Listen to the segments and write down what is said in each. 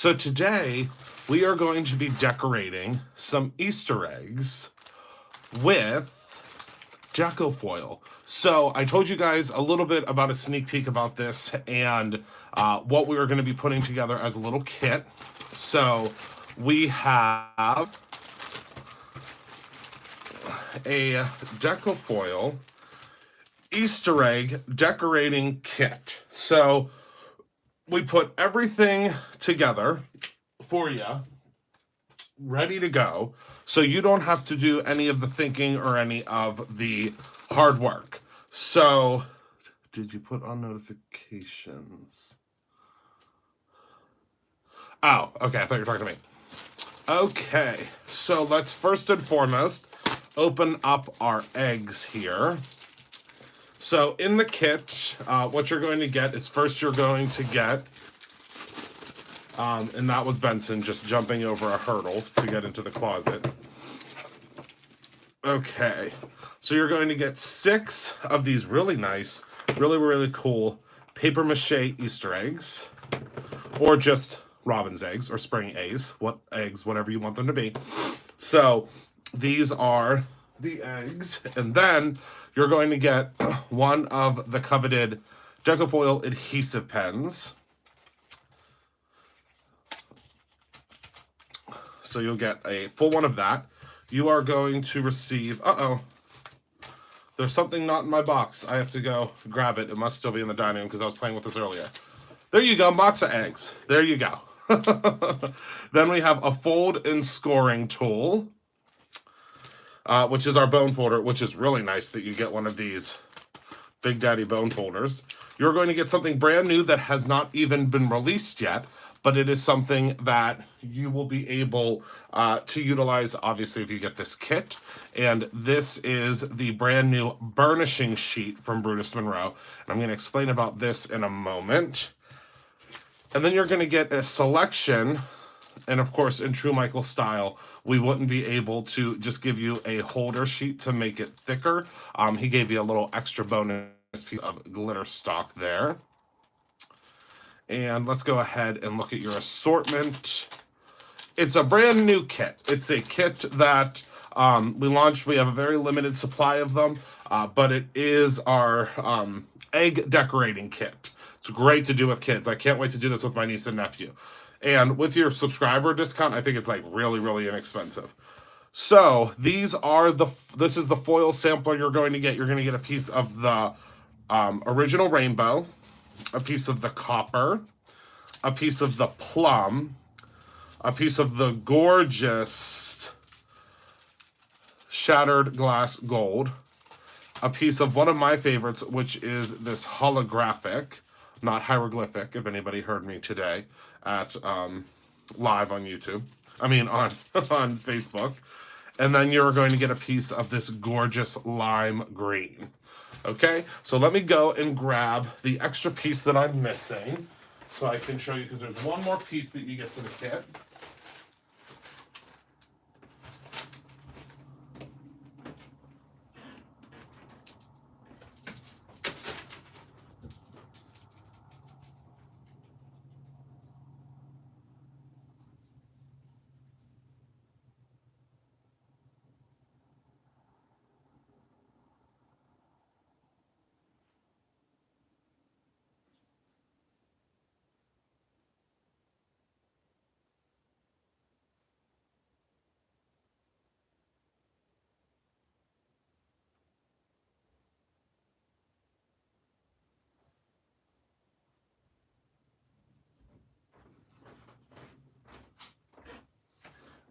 So today we are going to be decorating some Easter eggs with Decofoil. So I told you guys a little bit about a sneak peek about this and what we were going to be putting together as a little kit. So we have a Decofoil Easter egg decorating kit. So we put everything together for you, ready to go, so you don't have to do any of the thinking or any of the hard work. So, did you put on notifications? Oh, okay, I thought you were talking to me. Okay, so let's first and foremost open up our eggs here. So in the kit, what you're going to get is first you're going to get, and that was Benson just jumping over a hurdle to get into the closet. Okay, so you're going to get 6 of these really nice, really cool paper mache Easter eggs, or just robin's eggs or spring eggs, whatever you want them to be. So these are the eggs, and then you're going to get one of the coveted Decofoil adhesive pens. So you'll get a full one of that. You are going to receive, there's something not in my box. I have to go grab it. It must still be in the dining room because I was playing with this earlier. There you go, matzo eggs. There you go. Then we have a fold and scoring tool, which is our bone folder, which is really nice that you get one of these Big Daddy bone folders. You're going to get something brand new that has not even been released yet, but it is something that you will be able to utilize, obviously, if you get this kit. And this is the brand new burnishing sheet from Brutus Monroe. And I'm going to explain about this in a moment. And then you're going to get a selection. And of course, in true Michael style, we wouldn't be able to just give you a holder sheet to make it thicker. He gave you a little extra bonus piece of glitter stock there. And let's go ahead and look at your assortment. It's a brand new kit. It's a kit that we launched. We have a very limited supply of them, but it is our egg decorating kit. It's great to do with kids. I can't wait to do this with my niece and nephew. And with your subscriber discount, I think it's like really inexpensive. So this is the foil sampler you're going to get. You're going to get a piece of the original rainbow, a piece of the copper, a piece of the plum, a piece of the gorgeous shattered glass gold, a piece of one of my favorites, which is this holographic, not hieroglyphic, if anybody heard me today at live on YouTube. I mean, on Facebook. And then you're going to get a piece of this gorgeous lime green. Okay, so let me go and grab the extra piece that I'm missing so I can show you, because there's one more piece that you get to the kit.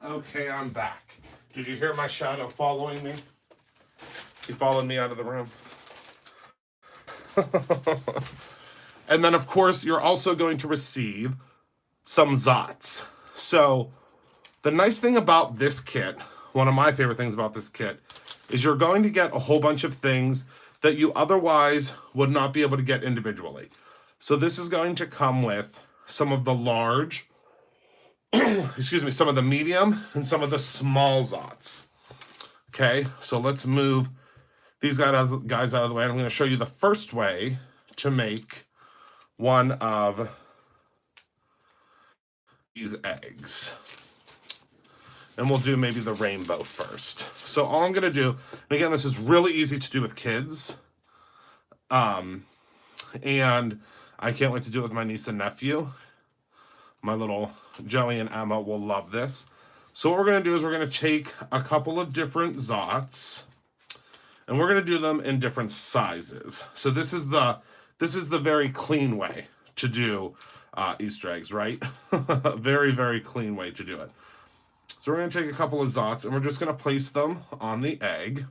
Okay, I'm back. Did you hear my shadow following me? He followed me out of the room. And then, of course, you're also going to receive some zots. So the nice thing about this kit, one of my favorite things about this kit, is you're going to get a whole bunch of things that you otherwise would not be able to get individually. So this is going to come with some of the large, some of the medium and some of the small zots. Okay, so let's move these guys out of the way. And I'm going to show you the first way to make one of these eggs. And we'll do maybe the rainbow first. So all I'm going to do, and again, this is really easy to do with kids. And I can't wait to do it with my niece and nephew. My little Joey and Emma will love this. So what we're going to do is we're going to take a couple of different zots, and we're going to do them in different sizes. So this is the very clean way to do Easter eggs, right? Very, very clean way to do it. So we're going to take a couple of zots, and we're just going to place them on the egg.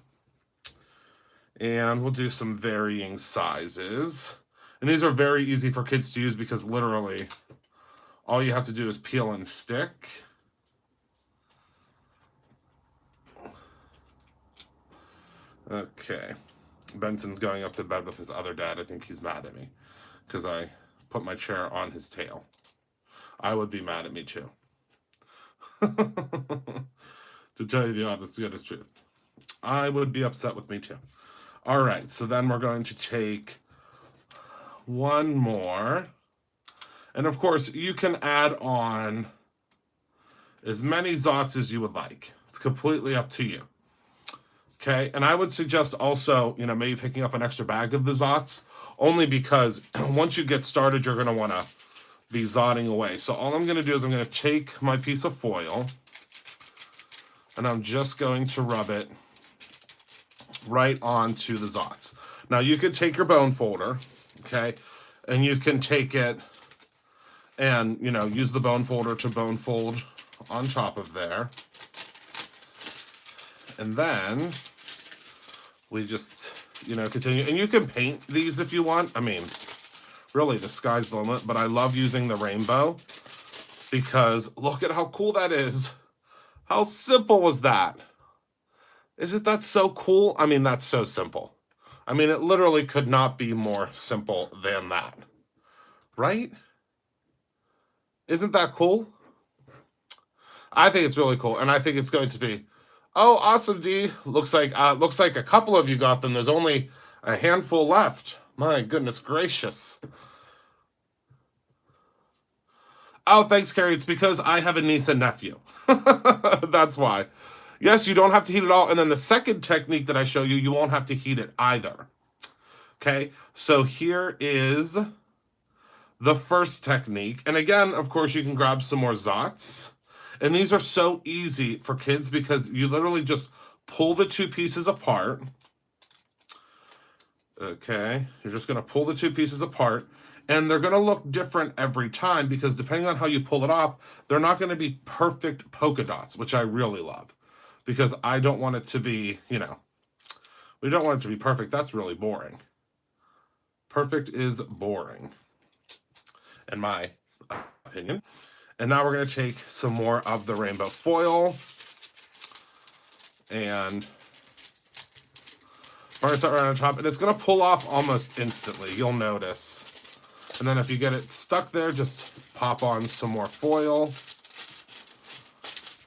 And we'll do some varying sizes. And these are very easy for kids to use because literally all you have to do is peel and stick. Okay. Benson's going up to bed with his other dad. I think he's mad at me because I put my chair on his tail. I would be mad at me too. To tell you the honest to goodness truth, I would be upset with me too. All right, so then we're going to take one more, and of course you can add on as many zots as you would like. It's completely up to you. Okay, and I would suggest also, maybe picking up an extra bag of the zots, only because once you get started, you're going to want to be zotting away. So all I'm going to do is I'm going to take my piece of foil, and I'm just going to rub it right onto the zots. Now you could take your bone folder, okay, and you can take it and, use the bone folder to bone fold on top of there. And then we just, continue. And you can paint these if you want. I mean, really, the sky's the limit, but I love using the rainbow because look at how cool that is. How simple was that? Isn't that so cool? I mean, that's so simple. I mean, it literally could not be more simple than that. Right? Isn't that cool? I think it's really cool, and I think it's going to be, oh, awesome, D. Looks like a couple of you got them. There's only a handful left. My goodness gracious. Oh, thanks, Carrie. It's because I have a niece and nephew. That's why. Yes, you don't have to heat it all. And then the second technique that I show you, you won't have to heat it either. Okay, so here is the first technique. And again, of course, you can grab some more zots. And these are so easy for kids because you literally just pull the two pieces apart. Okay, you're just going to pull the two pieces apart. And they're going to look different every time because depending on how you pull it off, they're not going to be perfect polka dots, which I really love. Because I don't want it to be, we don't want it to be perfect. That's really boring. Perfect is boring, in my opinion. And now we're going to take some more of the rainbow foil and burn it right on top. And it's going to pull off almost instantly. You'll notice. And then if you get it stuck there, just pop on some more foil.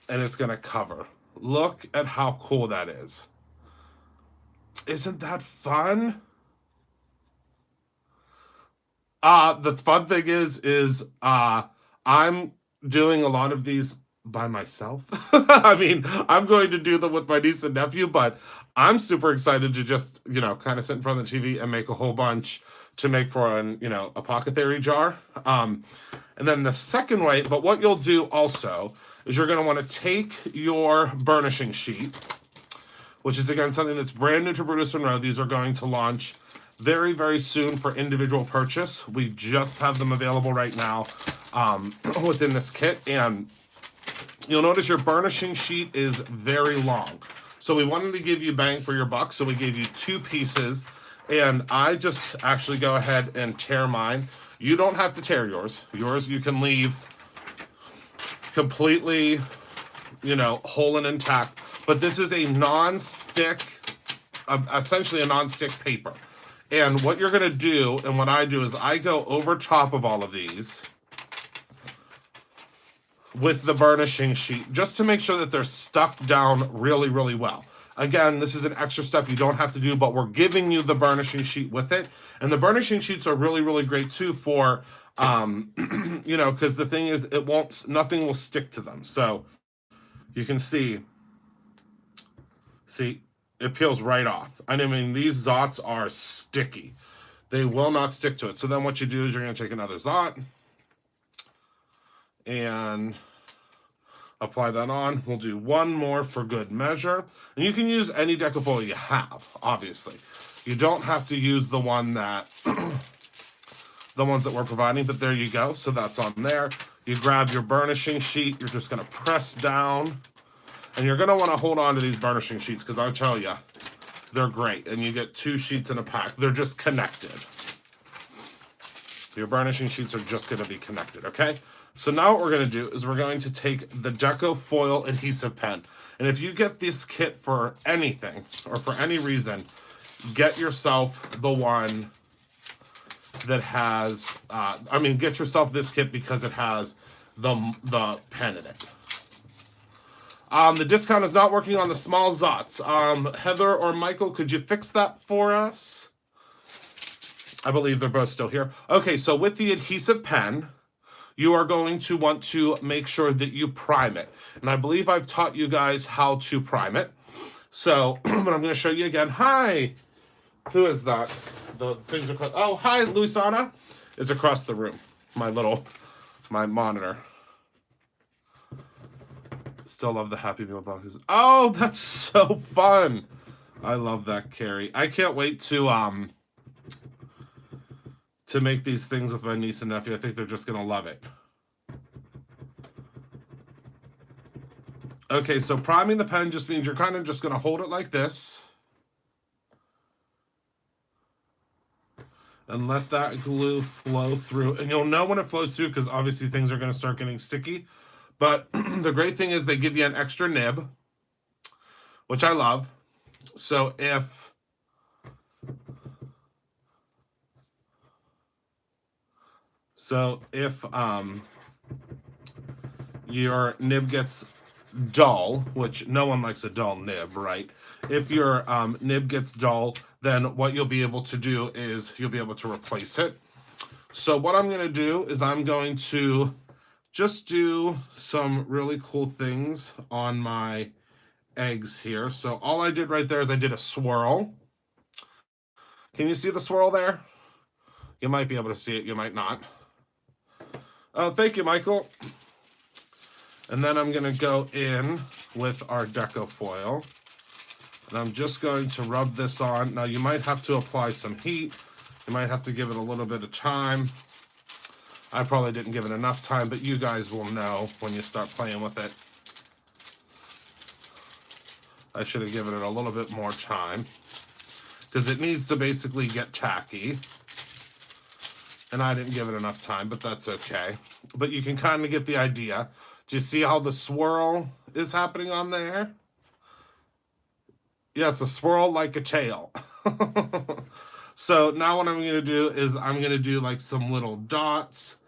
And it's going to cover. Look at how cool that is. Isn't that fun? The fun thing is I'm doing a lot of these by myself. I mean, I'm going to do them with my niece and nephew, but I'm super excited to just, kind of sit in front of the TV and make a whole bunch to make for an, apothecary jar. And then the second way, but what you'll do also is you're going to want to take your burnishing sheet, which is, again, something that's brand new to Brutus Monroe. These are going to launch very, very soon for individual purchase. We just have them available right now within this kit. And you'll notice your burnishing sheet is very long. So we wanted to give you bang for your buck, so we gave you two pieces. And I just actually go ahead and tear mine. You don't have to tear yours. Yours you can leave completely, whole and intact. But this is a non-stick, essentially a non-stick paper. And what you're going to do, and what I do, is I go over top of all of these with the burnishing sheet, just to make sure that they're stuck down really, really well. Again, this is an extra step you don't have to do, but we're giving you the burnishing sheet with it. And the burnishing sheets are really, really great, too, for You know, because the thing is, nothing will stick to them. So you can see, it peels right off. I mean, these zots are sticky. They will not stick to it. So then what you do is you're going to take another zot and apply that on. We'll do one more for good measure. And you can use any Decofoil you have, obviously. You don't have to use the one that, the ones that we're providing, but there you go. So that's on there. You grab your burnishing sheet. You're just going to press down. And you're going to want to hold on to these burnishing sheets because I'll tell you, they're great. And you get 2 sheets in a pack. They're just connected. Your burnishing sheets are just going to be connected, okay? So now what we're going to do is we're going to take the Decofoil adhesive pen. And if you get this kit for anything or for any reason, get yourself the one that has, get yourself this kit because it has the pen in it. The discount is not working on the small zots. Heather or Michael, could you fix that for us? I believe they're both still here. Okay, so with the adhesive pen, you are going to want to make sure that you prime it. And I believe I've taught you guys how to prime it. So, but I'm going to show you again. Hi! Who is that? The things are... Oh, hi, Luisana. It's across the room. My monitor. Still love the Happy Meal boxes. Oh, that's so fun. I love that, Carrie. I can't wait to make these things with my niece and nephew. I think they're just going to love it. Okay, so priming the pen just means you're kind of just going to hold it like this. And let that glue flow through. And you'll know when it flows through because obviously things are going to start getting sticky. But the great thing is they give you an extra nib, which I love. So if your nib gets dull, which no one likes a dull nib, right? If your nib gets dull, then what you'll be able to do is you'll be able to replace it. So what I'm going to do is I'm going to just do some really cool things on my eggs here. So all I did right there is I did a swirl. Can you see the swirl there? You might be able to see it, you might not. Oh, thank you, Michael. And then I'm going to go in with our Decofoil. And I'm just going to rub this on. Now, you might have to apply some heat. You might have to give it a little bit of time. I probably didn't give it enough time, but you guys will know when you start playing with it. I should have given it a little bit more time because it needs to basically get tacky. And I didn't give it enough time, but that's okay. But you can kind of get the idea. Do you see how the swirl is happening on there? Yes, a swirl like a tail. So now what I'm going to do is I'm going to do like some little dots.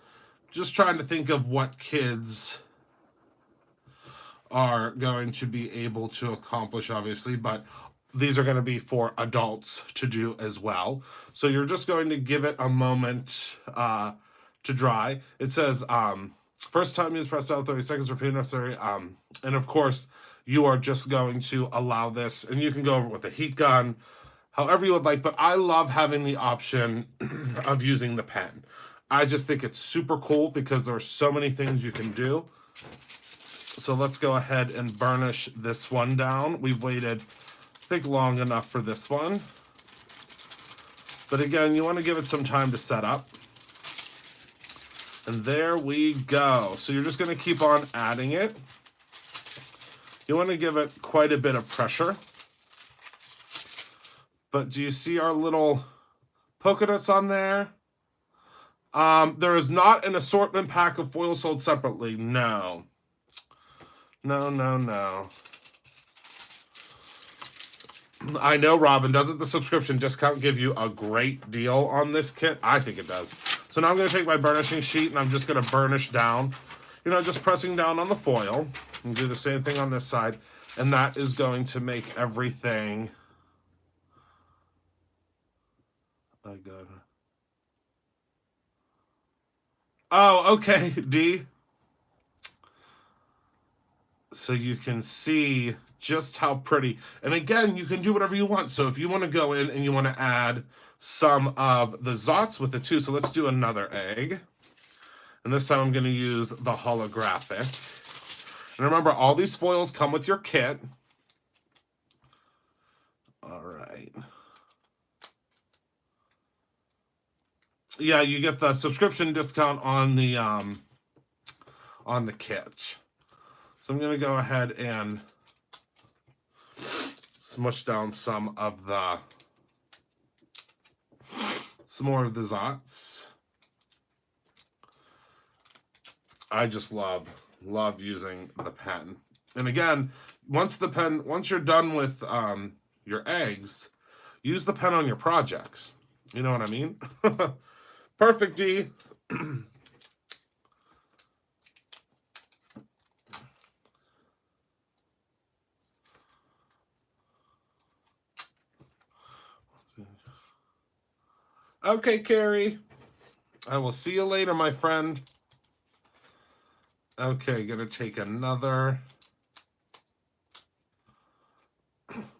Just trying to think of what kids are going to be able to accomplish, obviously, but these are going to be for adults to do as well. So you're just going to give it a moment to dry. It says, first time used, press down 30 seconds, repeat necessary. And of course, you are just going to allow this, and you can go over it with a heat gun, however you would like, but I love having the option of using the pen. I just think it's super cool because there are so many things you can do. So let's go ahead and burnish this one down. We've waited, I think, long enough for this one. But again, you want to give it some time to set up. And there we go. So you're just going to keep on adding it. You want to give it quite a bit of pressure. But do you see our little polka dots on there? There is not an assortment pack of foil sold separately. No. No. I know, Robin. Doesn't the subscription discount give you a great deal on this kit? I think it does. So now I'm going to take my burnishing sheet and I'm just going to burnish down. You know, just pressing down on the foil. And do the same thing on this side. And that is going to make everything... I got it. Oh, okay, D. So you can see just how pretty. And again, you can do whatever you want. So if you want to go in and you want to add some of the zots with it too. So let's do another egg. And this time I'm going to use the holographic. And remember, all these foils come with your kit. All right. Yeah, you get the subscription discount on the kit. So I'm going to go ahead and smush down some more of the zots. I just love using the pen. And again, once you're done with your eggs, use the pen on your projects. You know what I mean? Perfect, D. Okay, Carrie. I will see you later, my friend. Okay, gonna take another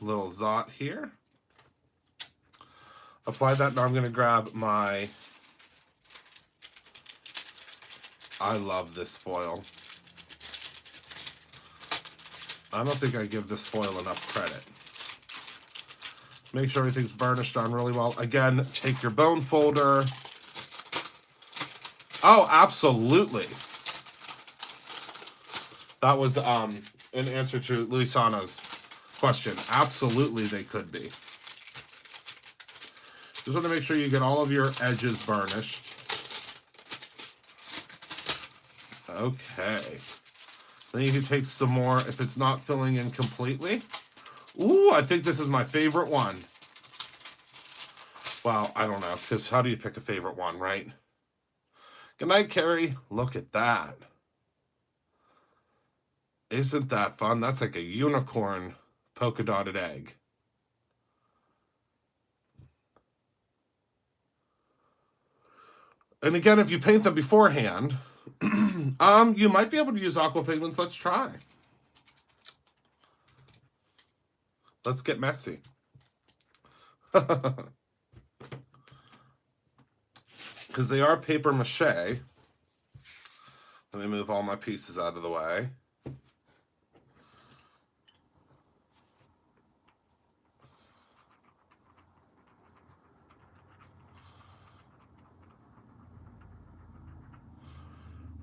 little zot here. Apply that. Now I'm gonna grab my... I love this foil. I don't think I give this foil enough credit. Make sure everything's burnished on really well. Again, take your bone folder. Oh, absolutely. That was in answer to Luisana's question. Absolutely, they could be. Just want to make sure you get all of your edges burnished. Okay. Then you can take some more if it's not filling in completely. Ooh, I think this is my favorite one. Well, I don't know, because how do you pick a favorite one, right? Good night, Carrie. Look at that. Isn't that fun? That's like a unicorn polka dotted egg. And again, if you paint them beforehand, you might be able to use aqua pigments. Let's try. Let's get messy. Because they are paper mache. Let me move all my pieces out of the way.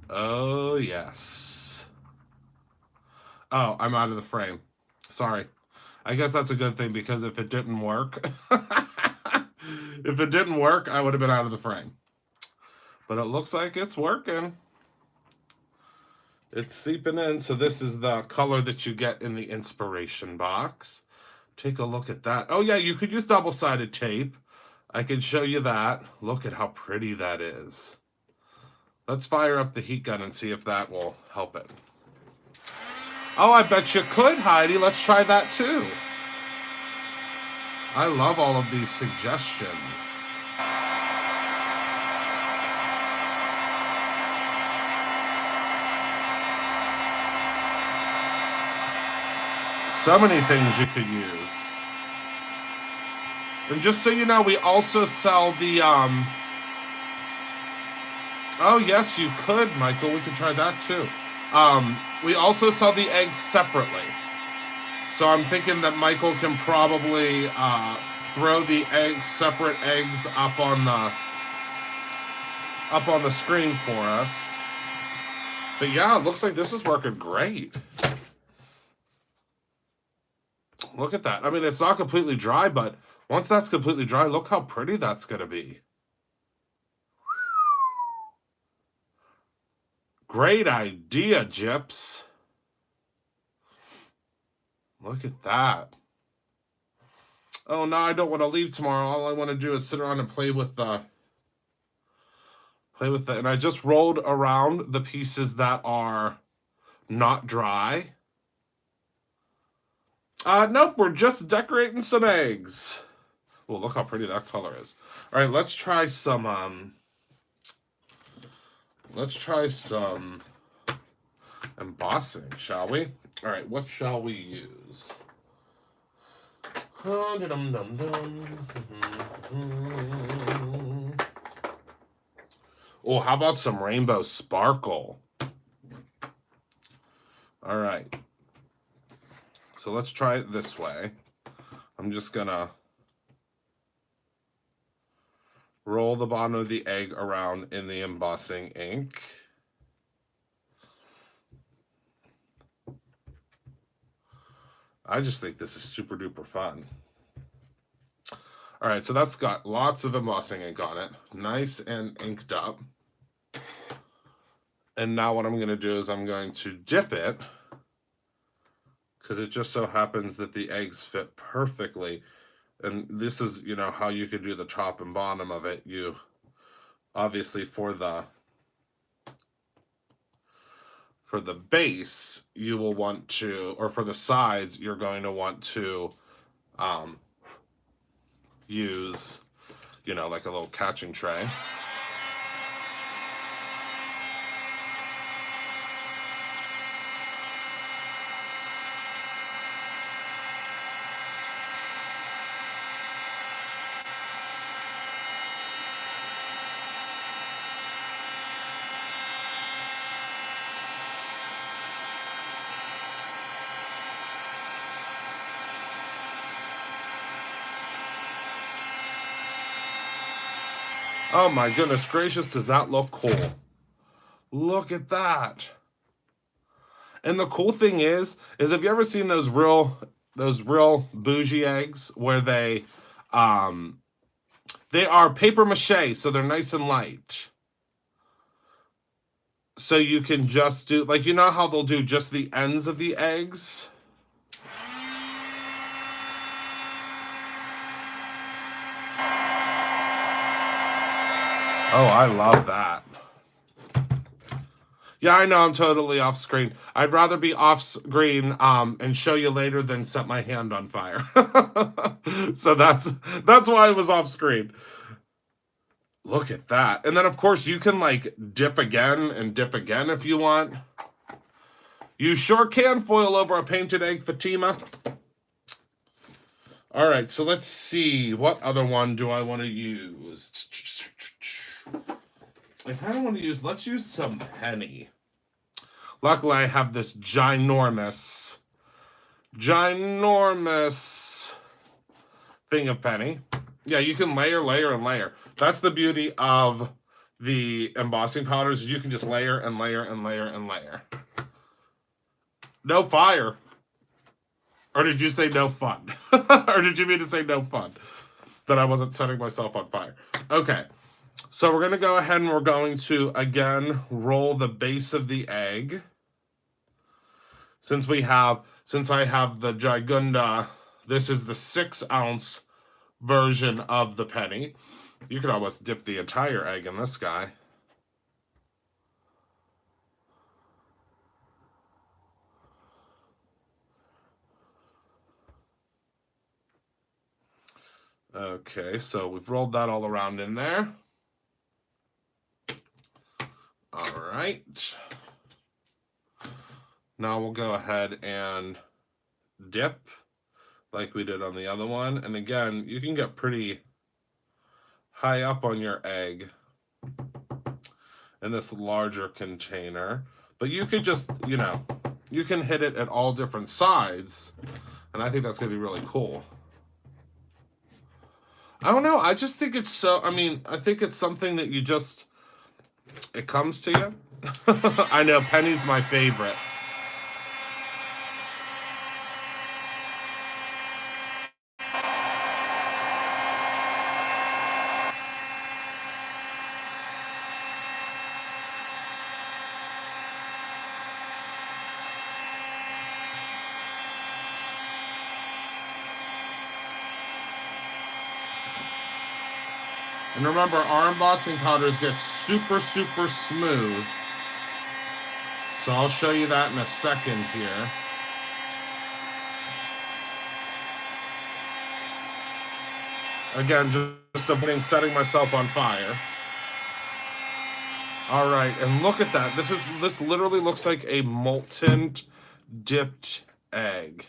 Oh, yes. Oh, I'm out of the frame. Sorry. I guess that's a good thing, because if it didn't work, I would have been out of the frame. But it looks like it's working. It's seeping in. So this is the color that you get in the inspiration box. Take a look at that. Oh, yeah, you could use double-sided tape. I can show you that. Look at how pretty that is. Let's fire up the heat gun and see if that will help it. Oh, I bet you could, Heidi. Let's try that too. I love all of these suggestions. So many things you could use. And just so you know, we also sell the... Oh, yes, you could, Michael. We could try that too. We also sell the eggs separately. So I'm thinking that Michael can probably throw the separate eggs up on the screen for us. But yeah, it looks like this is working great. Look at that. I mean, it's not completely dry, but once that's completely dry, look how pretty that's going to be. Great idea, Gyps. Look at that. Oh, no, I don't want to leave tomorrow. All I want to do is sit around and play with the... And I just rolled around the pieces that are not dry. Nope, we're just decorating some eggs. Oh, look how pretty that color is. All right, let's try some Let's try some embossing, shall we? All right, what shall we use? Oh, how about some rainbow sparkle? All right. So let's try it this way. I'm just gonna roll the bottom of the egg around in the embossing ink. I just think this is super duper fun. All right, so that's got lots of embossing ink on it. Nice and inked up. And now what I'm going to do is I'm going to dip it, because it just so happens that the eggs fit perfectly. And this is, you know, how you could do the top and bottom of it. You, obviously for the base, you will want to, or for the sides, you're going to want to use, you know, like a little catching tray. Oh my goodness gracious, does that look cool? Look at that. And the cool thing is have you ever seen those real bougie eggs where they are paper mache, so they're nice and light. So you can just do, like, you know how they'll do just the ends of the eggs? Oh, I love that. Yeah, I know I'm totally off screen. I'd rather be off screen and show you later than set my hand on fire. So that's why I was off screen. Look at that. And then of course you can like dip again and dip again if you want. You sure can foil over a painted egg, Fatima. All right, so let's see. What other one do I want to use? I kind of want to use, let's use some penny. Luckily, I have this ginormous thing of penny. Yeah, you can layer, layer, and layer. That's the beauty of the embossing powders, is you can just layer and layer and layer and layer. No fire. Or did you say no fun? Or did you mean to say no fun? That I wasn't setting myself on fire. Okay. So we're going to go ahead and we're going to, again, roll the base of the egg. Since I have the Gigunda, this is the 6-ounce version of the penny. You could almost dip the entire egg in this guy. Okay, so we've rolled that all around in there. All right. Now we'll go ahead and dip like we did on the other one. And again, you can get pretty high up on your egg in this larger container. But you could just, you know, you can hit it at all different sides. And I think that's going to be really cool. I don't know. I just think it's so, I mean, I think it's something that you just, it comes to you. I know, penny's my favorite. And remember, our embossing powders get super, super smooth. So I'll show you that in a second here. Again, just avoiding setting myself on fire. All right, and look at that. This literally looks like a molten dipped egg.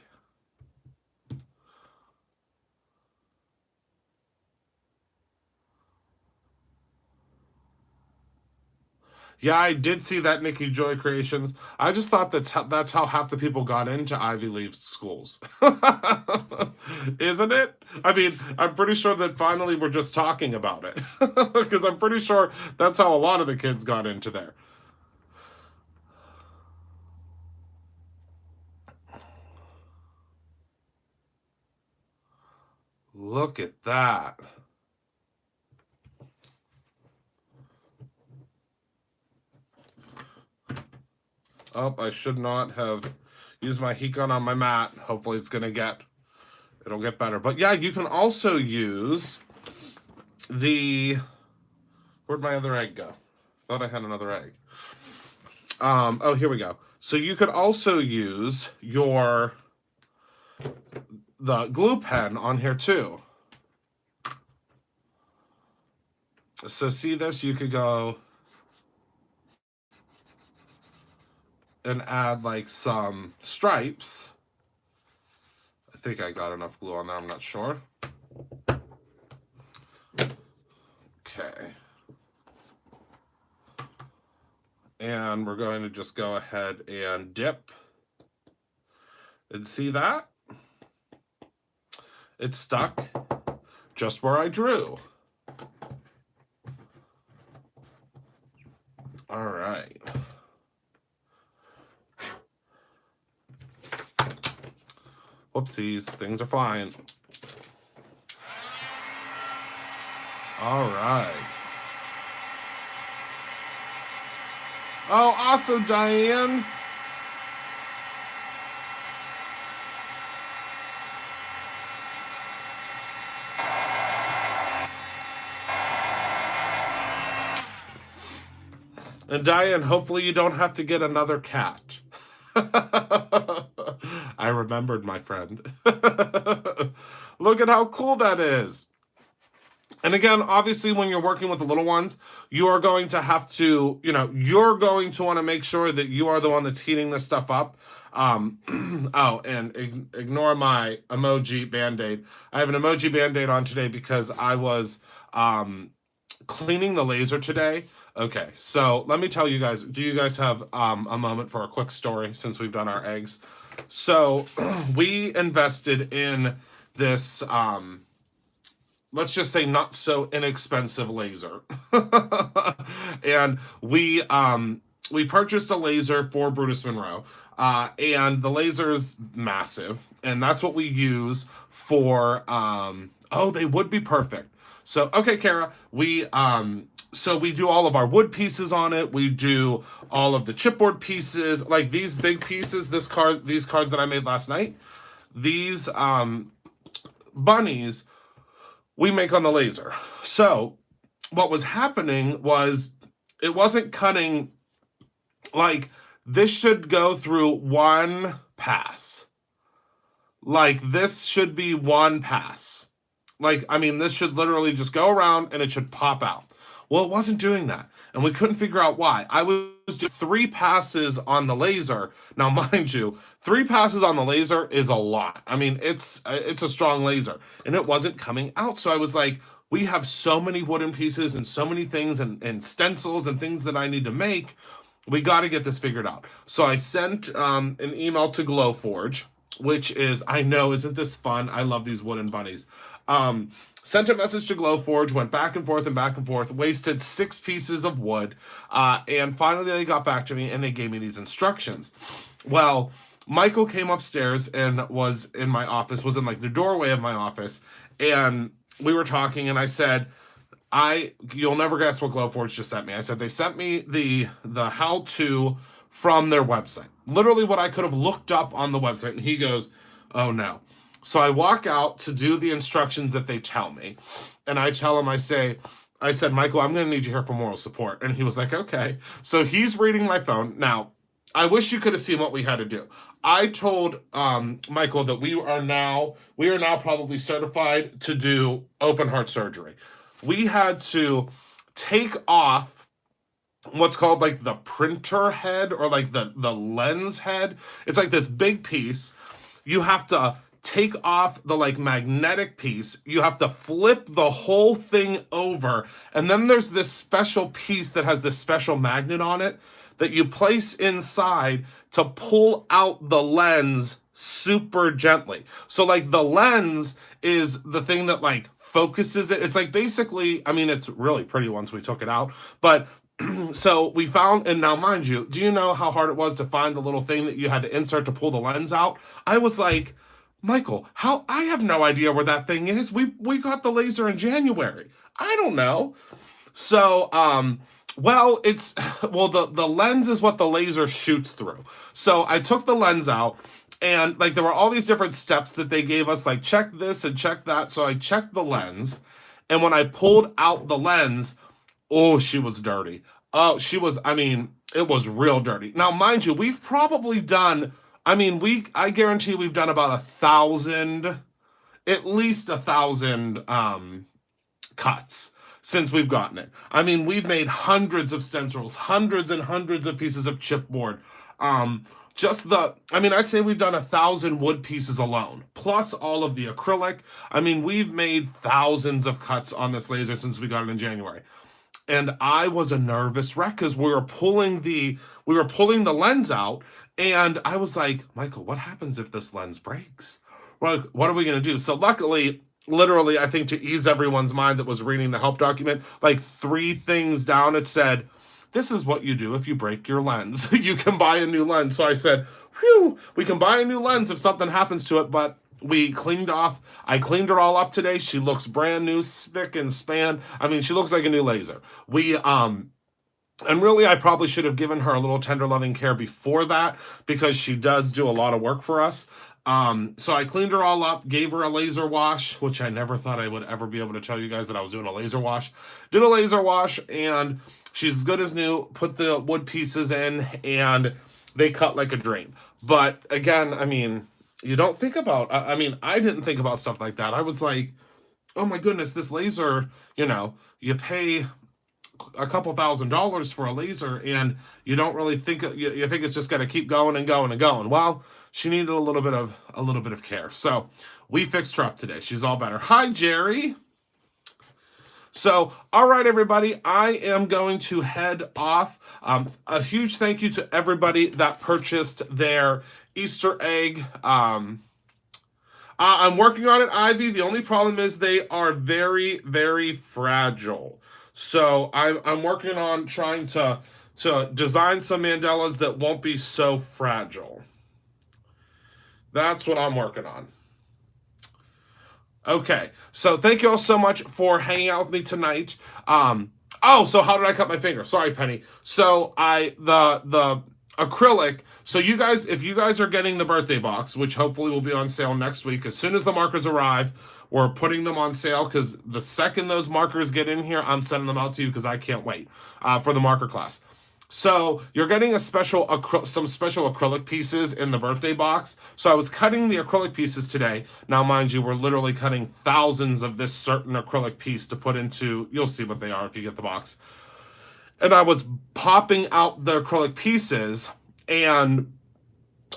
Yeah, I did see that, Nikki Joy Creations. I just thought that's how half the people got into Ivy League schools. Isn't it? I mean, I'm pretty sure that finally we're just talking about it. Because I'm pretty sure that's how a lot of the kids got into there. Look at that. Oh, I should not have used my heat gun on my mat. Hopefully it'll get better. But yeah, you can also use where'd my other egg go? Thought I had another egg. Oh, here we go. So you could also use the glue pen on here too. So see this? You could go and add like some stripes. I think I got enough glue on there, I'm not sure. Okay. And we're going to just go ahead and dip. And see that? It's stuck just where I drew. All right. Whoopsies, things are flying. All right. Oh, awesome, Diane. And Diane, hopefully you don't have to get another cat. I remembered, my friend. Look at how cool that is. And again, obviously, when you're working with the little ones, you are going to have to, you're going to want to make sure that you are the one that's heating this stuff up. Oh, and ignore my emoji Band-Aid. I have an emoji Band-Aid on today because I was cleaning the laser today. Okay, so let me tell you guys, do you guys have a moment for a quick story since we've done our eggs? So we invested in this, let's just say not so inexpensive laser. And we purchased a laser for Brutus Monroe. And the laser is massive. And that's what we use for, oh, they would be perfect. So, okay, Kara, so we do all of our wood pieces on it. We do all of the chipboard pieces, like these big pieces, these cards that I made last night. These bunnies we make on the laser. So what was happening was it wasn't cutting, like this should go through one pass. Like this should be one pass. Like, I mean, this should literally just go around and it should pop out. Well, it wasn't doing that. And we couldn't figure out why. I was doing 3 passes on the laser. Now, mind you, 3 passes on the laser is a lot. I mean, it's a strong laser. And it wasn't coming out. So I was like, we have so many wooden pieces and so many things and stencils and things that I need to make. We got to get this figured out. So I sent an email to Glowforge, which is, I know, isn't this fun? I love these wooden bunnies. Sent a message to Glowforge, went back and forth, wasted 6 pieces of wood, and finally they got back to me and they gave me these instructions. Well, Michael came upstairs and was in my office, was in like the doorway of my office, and we were talking and I said, you'll never guess what Glowforge just sent me. I said they sent me the how-to from their website. Literally what I could have looked up on the website, and he goes, oh no. So I walk out to do the instructions that they tell me. And I tell him, I said, Michael, I'm going to need you here for moral support. And he was like, okay. So he's reading my phone. Now, I wish you could have seen what we had to do. I told Michael that we are now probably certified to do open heart surgery. We had to take off what's called like the printer head, or like the lens head. It's like this big piece. You have to take off the like magnetic piece. You have to flip the whole thing over. And then there's this special piece that has this special magnet on it that you place inside to pull out the lens super gently. So like the lens is the thing that like focuses it. It's like basically, I mean, it's really pretty once we took it out, but so we found, and now mind you, do you know how hard it was to find the little thing that you had to insert to pull the lens out? I was like, Michael, how, I have no idea where that thing is. We got the laser in January. I don't know. So, well, it's, well, the lens is what the laser shoots through. So I took the lens out, and like there were all these different steps that they gave us, like check this and check that. So I checked the lens, and when I pulled out the lens, oh, she was dirty. Oh, she was, I mean, it was real dirty. Now, mind you, we've probably done, I mean, I guarantee we've done about 1,000, at least 1,000 cuts since we've gotten it. I mean, we've made hundreds of stencils, hundreds and hundreds of pieces of chipboard. I mean, I'd say we've done 1,000 wood pieces alone, plus all of the acrylic. I mean, we've made thousands of cuts on this laser since we got it in January. And I was a nervous wreck because we were pulling the lens out, and I was like, Michael, what happens if this lens breaks? What are we gonna do? So luckily, literally, I think to ease everyone's mind that was reading the help document, like 3 things down, it said, this is what you do if you break your lens. You can buy a new lens. So I said, whew, we can buy a new lens if something happens to it, but I cleaned her all up today. She looks brand new, spick and span. I mean, she looks like a new laser. And really, I probably should have given her a little tender loving care before that, because she does do a lot of work for us. So I cleaned her all up, gave her a laser wash, which I never thought I would ever be able to tell you guys that I was doing a laser wash. Did a laser wash, and she's as good as new. Put the wood pieces in, and they cut like a dream. But again, I mean, you don't think about, I mean, I didn't think about stuff like that. I was like, oh my goodness, this laser, you pay a couple $1,000s for a laser, and you don't really think, you think it's just going to keep going and going and going. Well, she needed a little bit of care. So we fixed her up today. She's all better. Hi, Jerry. So, all right, everybody, I am going to head off. A huge thank you to everybody that purchased their Easter egg. I'm working on it, Ivy. The only problem is they are very, very fragile. So I'm working on trying to design some mandalas that won't be so fragile. That's what I'm working on. Okay, so thank you all so much for hanging out with me tonight. So how did I cut my finger? Sorry, Penny. So the acrylic. So you guys, if you guys are getting the birthday box, which hopefully will be on sale next week, as soon as the markers arrive, we're putting them on sale, because the second those markers get in here, I'm sending them out to you, because I can't wait for the marker class. So you're getting some special acrylic pieces in the birthday box. So I was cutting the acrylic pieces today. Now, mind you, we're literally cutting thousands of this certain acrylic piece to put into, you'll see what they are if you get the box. And I was popping out the acrylic pieces, and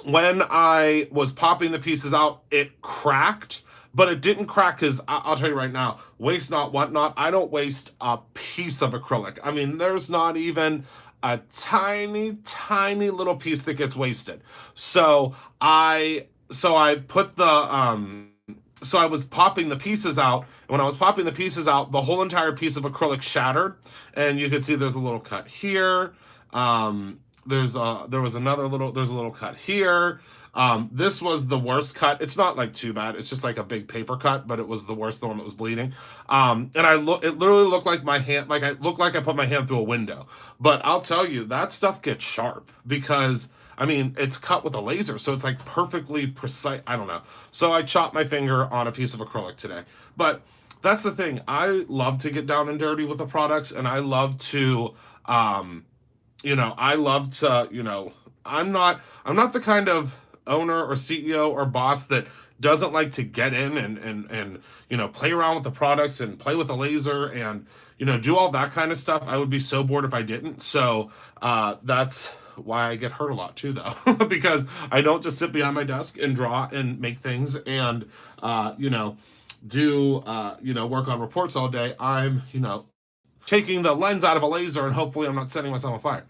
when I was popping the pieces out, it cracked. But it didn't crack because, I'll tell you right now, waste not, want not. I don't waste a piece of acrylic. I mean, there's not even a tiny, tiny little piece that gets wasted. So I put the, so I was popping the pieces out. And when I was popping the pieces out, the whole entire piece of acrylic shattered. And you can see there's a little cut here. There's a little cut here. This was the worst cut. It's not like too bad. It's just like a big paper cut, but it was the worst, the one that was bleeding. And it literally looked like my hand, like I looked like I put my hand through a window. But I'll tell you, that stuff gets sharp, because I mean, it's cut with a laser, so it's like perfectly precise. I don't know. So I chopped my finger on a piece of acrylic today. But that's the thing. I love to get down and dirty with the products, and I love to, I'm not the kind of owner or CEO or boss that doesn't like to get in and play around with the products and play with the laser and you know, do all that kind of stuff. I would be so bored if I didn't. So that's why I get hurt a lot too, though, because I don't just sit behind my desk and draw and make things and, you know, do, you know, work on reports all day. I'm, you know, taking the lens out of a laser and hopefully I'm not setting myself on fire.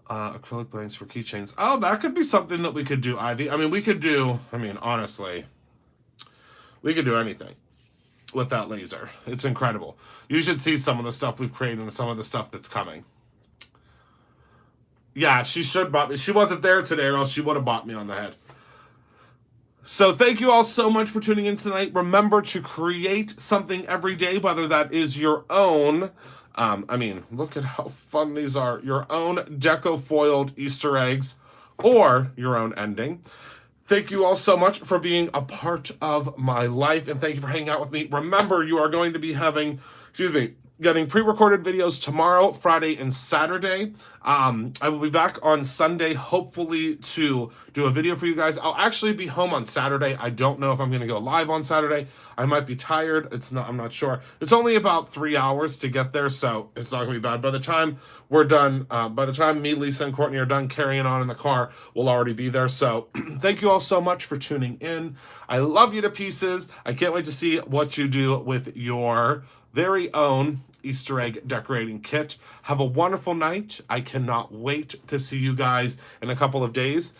Acrylic blanks for keychains. Oh, that could be something that we could do, Ivy. I mean, we could do, I mean, honestly, we could do anything with that laser. It's incredible. You should see some of the stuff we've created and some of the stuff that's coming. Yeah, she should bought me. She wasn't there today or else she would have bought me on the head. So thank you all so much for tuning in tonight. Remember to create something every day, whether that is your own, I mean, look at how fun these are, your own Decofoiled Easter eggs or your own ending. Thank you all so much for being a part of my life, and thank you for hanging out with me. Remember, you are going to be having, getting pre-recorded videos tomorrow, Friday, and Saturday. I will be back on Sunday, hopefully, to do a video for you guys. I'll actually be home on Saturday. I don't know if I'm going to go live on Saturday. I might be tired. I'm not sure. It's only about 3 hours to get there, so it's not going to be bad. By the time we're done, by the time me, Lisa, and Courtney are done carrying on in the car, we'll already be there. So thank you all so much for tuning in. I love you to pieces. I can't wait to see what you do with your very own Easter egg decorating kit. Have a wonderful night. I cannot wait to see you guys in a couple of days.